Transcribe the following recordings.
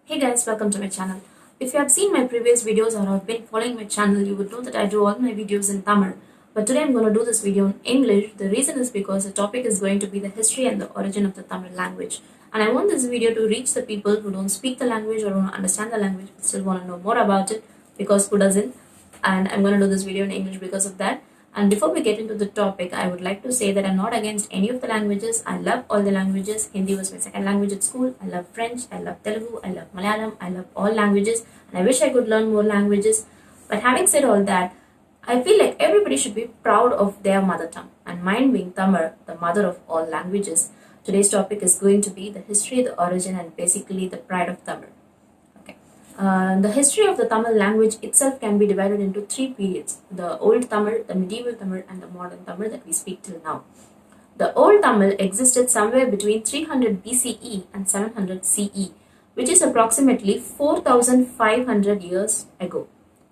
Hey guys, welcome to my channel. If you have seen my previous videos or have been following my channel, you would know that I do all my videos in Tamil. But today I'm going to do this video in English. The reason is because the topic is going to be the history and the origin of the Tamil language. And I want this video to reach the people who don't speak the language or don't understand the language but still want to know more about it, because who doesn't? And I'm going to do this video in English because of that. And before we get into the topic, I would like to say that I'm not against any of the languages. I love all the languages. Hindi was my second language at school. I love French. I love Telugu. I love Malayalam. I love all languages. And I wish I could learn more languages. But having said all that, I feel like everybody should be proud of their mother tongue. And mine being Tamil, the mother of all languages. Today's topic is going to be the history, the origin, and basically the pride of Tamil. The history of the Tamil language itself can be divided into three periods: the Old Tamil, the Medieval Tamil, and the Modern Tamil that we speak till now. The Old Tamil existed somewhere between 300 BCE and 700 CE, which is approximately 4,500 years ago.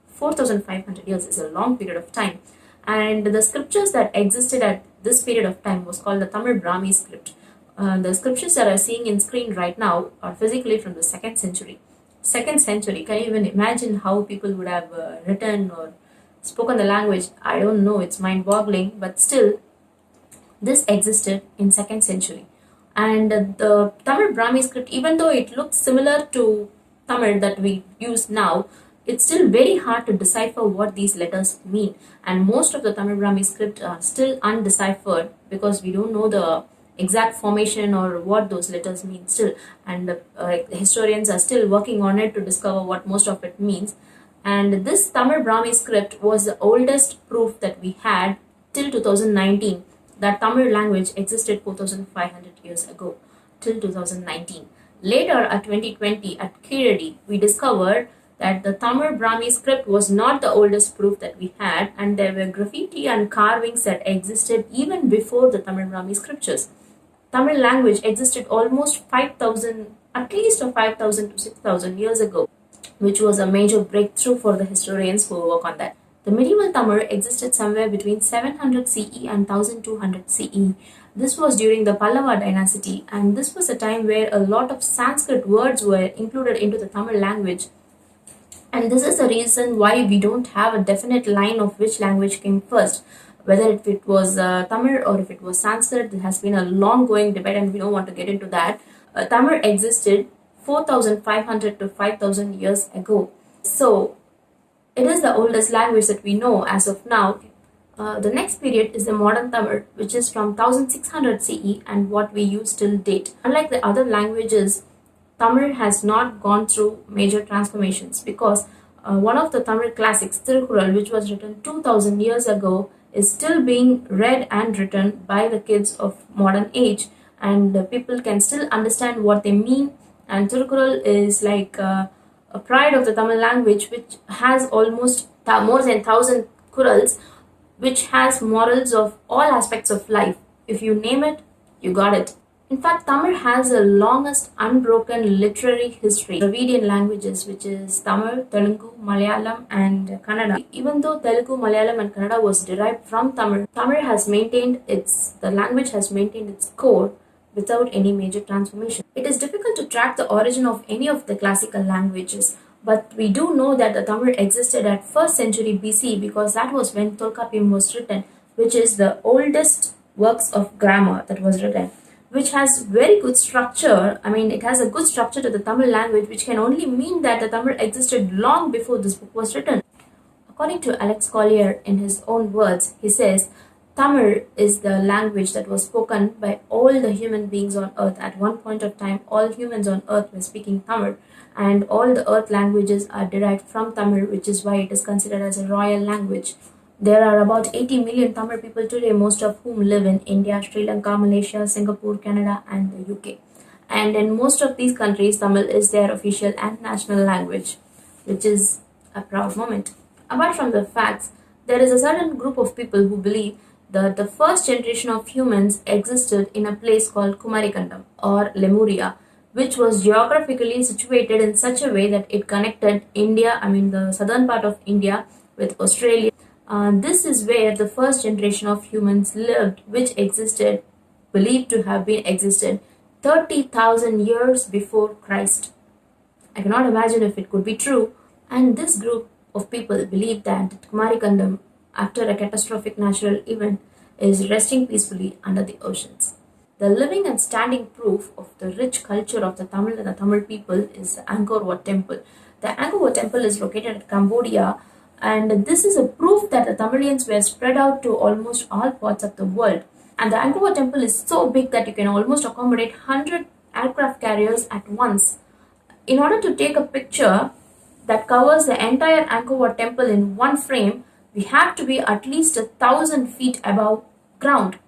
4,500 years is a long period of time, and the scriptures that existed at this period of time was called the Tamil Brahmi script. The scriptures that are seeing in screen right now are physically from the second century. Can you even imagine how people would have written or spoken the language? I don't know, it's mind-boggling, but still this existed in second century. And the Tamil Brahmi script, even though it looks similar to Tamil that we use now, it's still very hard to decipher what these letters mean, and most of the Tamil Brahmi script are still undeciphered because we don't know the exact formation or what those letters mean still, and historians are still working on it to discover what most of it means. And this Tamil Brahmi script was the oldest proof that we had till 2019 that Tamil language existed 4,500 years ago, till 2019. Later at 2020 at Kiradi, we discovered that the Tamil Brahmi script was not the oldest proof that we had, and there were graffiti and carvings that existed even before the Tamil Brahmi scriptures. Tamil language existed almost 5,000, at least 5,000 to 6,000 years ago, which was a major breakthrough for the historians who work on that. The medieval Tamil existed somewhere between 700 CE and 1200 CE. This was during the Pallava dynasty, and this was a time where a lot of Sanskrit words were included into the Tamil language. And this is the reason why we don't have a definite line of which language came first. Whether if it was Tamil or if it was Sanskrit, there has been a long going debate and we don't want to get into that. Tamil existed 4,500 to 5,000 years ago. So it is the oldest language that we know as of now. The next period is the modern Tamil, which is from 1600 CE and what we use till date. Unlike the other languages, Tamil has not gone through major transformations because one of the Tamil classics, Tirukkural, which was written 2000 years ago, is still being read and written by the kids of modern age, and people can still understand what they mean. And Tirukkural is like a pride of the Tamil language, which has almost more than 1,000 kurals, which has morals of all aspects of life. If you name it, you got it. In fact, Tamil has the longest unbroken literary history. Dravidian languages, which is Tamil, Telugu, Malayalam, and Kannada. Even though Telugu, Malayalam, and Kannada was derived from Tamil, the language has maintained its core without any major transformation. It is difficult to track the origin of any of the classical languages, but we do know that the Tamil existed at 1st century BC because that was when Tolkappiyam was written, which is the oldest works of grammar that was written, which has very good structure. I mean, it has a good structure to the Tamil language, which can only mean that the Tamil existed long before this book was written. According to Alex Collier, in his own words, he says, Tamil is the language that was spoken by all the human beings on earth. At one point of time, all humans on earth were speaking Tamil, and all the earth languages are derived from Tamil, which is why it is considered as a royal language. There are about 80 million Tamil people today, most of whom live in India, Sri Lanka, Malaysia, Singapore, Canada, and the UK. And in most of these countries, Tamil is their official and national language, which is a proud moment. Apart from the facts, there is a certain group of people who believe that the first generation of humans existed in a place called Kumarikandam or Lemuria, which was geographically situated in such a way that it connected India, the southern part of India, with Australia. This is where the first generation of humans lived, which believed to have been existed 30,000 years before Christ. I cannot imagine if it could be true. And this group of people believe that Kumarikandam, after a catastrophic natural event, is resting peacefully under the oceans. The living and standing proof of the rich culture of the Tamil and the Tamil people is the Angkor Wat Temple. The Angkor Wat Temple is located in Cambodia, and this is a proof that the Tamilians were spread out to almost all parts of the world. And the Angkor Wat Temple is so big that you can almost accommodate 100 aircraft carriers at once. In order to take a picture that covers the entire Angkor Wat Temple in one frame, we have to be at least 1,000 feet above ground,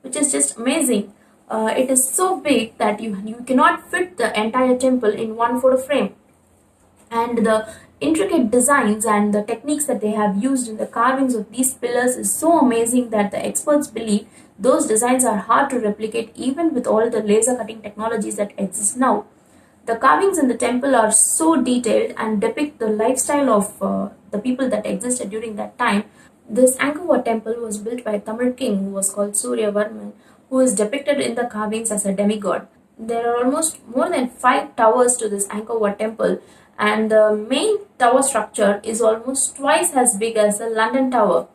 which is just amazing. It is so big that you cannot fit the entire temple in one photo frame. And the intricate designs and the techniques that they have used in the carvings of these pillars is so amazing that the experts believe those designs are hard to replicate even with all the laser cutting technologies that exist now. The carvings in the temple are so detailed and depict the lifestyle of the people that existed during that time. This Angkor Wat temple was built by a Tamil king who was called Surya Varman, who is depicted in the carvings as a demigod. There are almost more than 5 towers to this Angkor Wat temple, and the main tower structure is almost twice as big as the London Tower,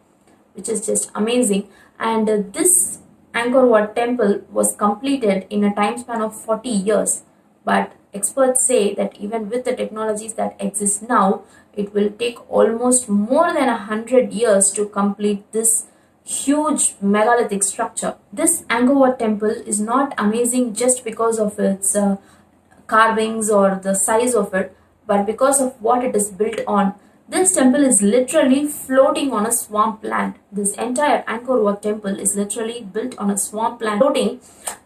which is just amazing. And this Angkor Wat temple was completed in a time span of 40 years. But experts say that even with the technologies that exist now, it will take almost more than 100 years to complete this huge megalithic structure. This Angkor Wat temple is not amazing just because of its carvings or the size of it, but because of what it is built on. This temple is literally floating on a swampland. This entire Angkor Wat temple is literally built on a swampland floating,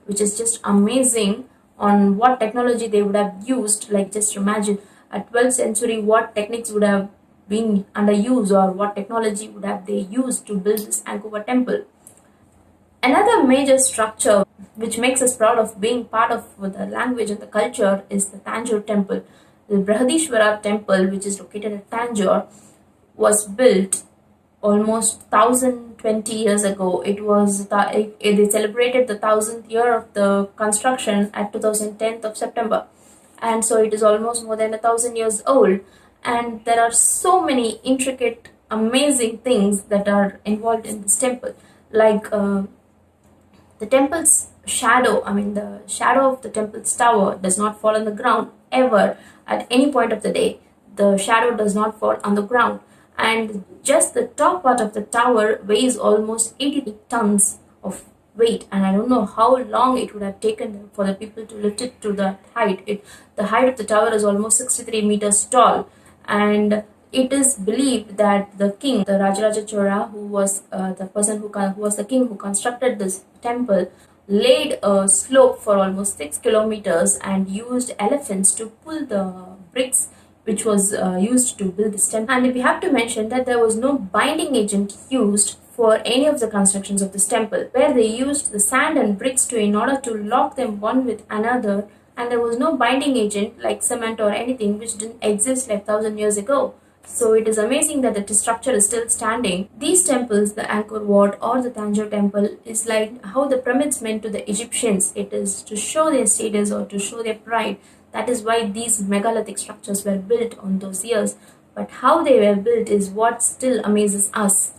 which is just amazing on what technology they would have used. Like, just imagine at 12th century what techniques would have been under use, or what technology would have they used to build this Angkor Wat temple. Another major structure which makes us proud of being part of the language and the culture is the Tanjore temple. The Brihadishwara temple, which is located at Tanjore, was built almost 1020 years ago. It was they celebrated the 1000th year of the construction at 2010th of September, and so it is almost more than 1000 years old. And there are so many intricate, amazing things that are involved in this temple, like the temple's shadow. I mean, the shadow of the temple's tower does not fall on the ground ever at any point of the day. The shadow does not fall on the ground, and just the top part of the tower weighs almost 80 tons of weight, and I don't know how long it would have taken for the people to lift it to that height. The height of the tower is almost 63 meters tall, and it is believed that the king, the Rajaraja Chola, who was the person who was the king who constructed this temple, laid a slope for almost 6 kilometers and used elephants to pull the bricks which was used to build this temple. And we have to mention that there was no binding agent used for any of the constructions of this temple, where they used the sand and bricks in order to lock them one with another, and there was no binding agent like cement or anything, which didn't exist like 1000 years ago. So it is amazing that the structure is still standing. These temples, the Angkor Wat or the Tanjore temple, is like how the pyramids meant to the Egyptians. It is to show their status or to show their pride. That is why these megalithic structures were built on those years. But how they were built is what still amazes us.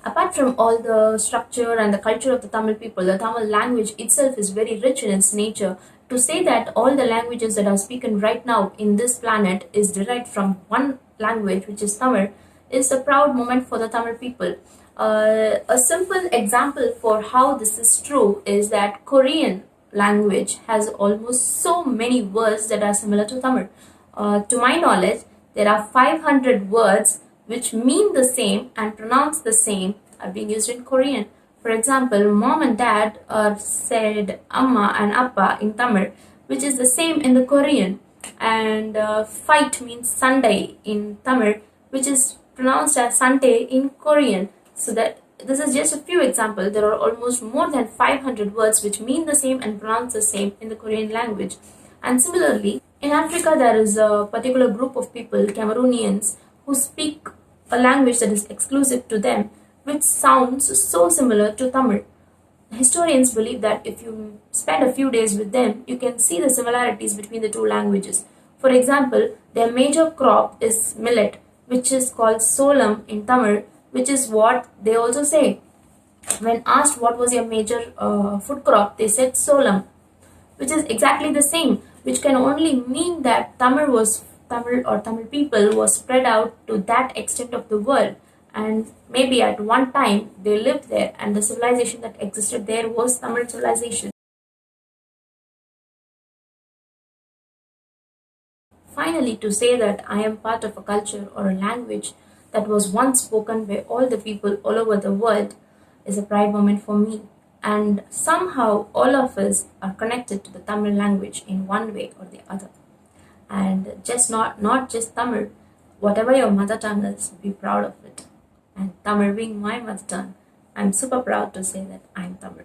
Apart from all the structure and the culture of the Tamil people, the Tamil language itself is very rich in its nature. To say that all the languages that are spoken right now in this planet is derived from one language, which is Tamil, is a proud moment for the Tamil people. A simple example for how this is true is that Korean language has almost so many words that are similar to Tamil. To my knowledge, there are 500 words which mean the same and pronounce the same are being used in Korean. For example, mom and dad are said amma and appa in Tamil, which is the same in the Korean. And fight means Sunday in Tamil, which is pronounced as Sunday in Korean. So that this is just a few examples. There are almost more than 500 words which mean the same and pronounce the same in the Korean language. And similarly, in Africa, there is a particular group of people, Cameroonians, who speak a language that is exclusive to them, which sounds so similar to Tamil. Historians believe that if you spend a few days with them, you can see the similarities between the two languages. For example, their major crop is millet, which is called solam in Tamil, which is what they also say. When asked what was your major food crop, they said solam, which is exactly the same, which can only mean that Tamil people was spread out to that extent of the world, and maybe at one time they lived there, and the civilization that existed there was Tamil civilization. Finally, to say that I am part of a culture or a language that was once spoken by all the people all over the world is a pride moment for me. And somehow all of us are connected to the Tamil language in one way or the other. And just not just Tamil, whatever your mother tongue is, be proud of it. And Tamil being my mother tongue, I'm super proud to say that I'm Tamil.